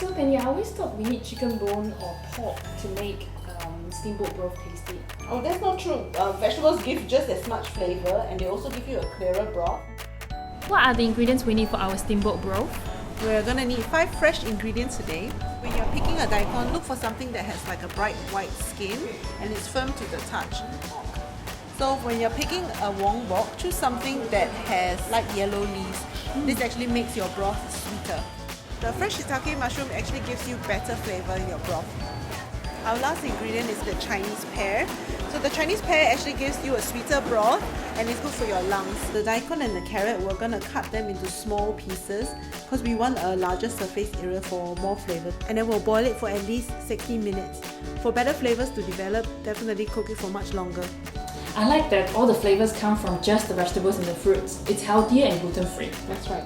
So Penny, I always thought we need chicken bone or pork to make steamboat broth tasty. Oh, that's not true. Vegetables give just as much flavour and they also give you a clearer broth. What are the ingredients we need for our steamboat broth? We're going to need 5 fresh ingredients today. When you're picking a daikon, look for something that has like a bright white skin and is firm to the touch. So when you're picking a wong bok, choose something that has light yellow leaves. This actually makes your broth sweeter. The fresh shiitake mushroom actually gives you better flavour in your broth. Our last ingredient is the Chinese pear. So the Chinese pear actually gives you a sweeter broth and it's good for your lungs. The daikon and the carrot, we're going to cut them into small pieces because we want a larger surface area for more flavour. And then we'll boil it for at least 60 minutes. For better flavours to develop, definitely cook it for much longer. I like that all the flavours come from just the vegetables and the fruits. It's healthier and gluten-free. That's right.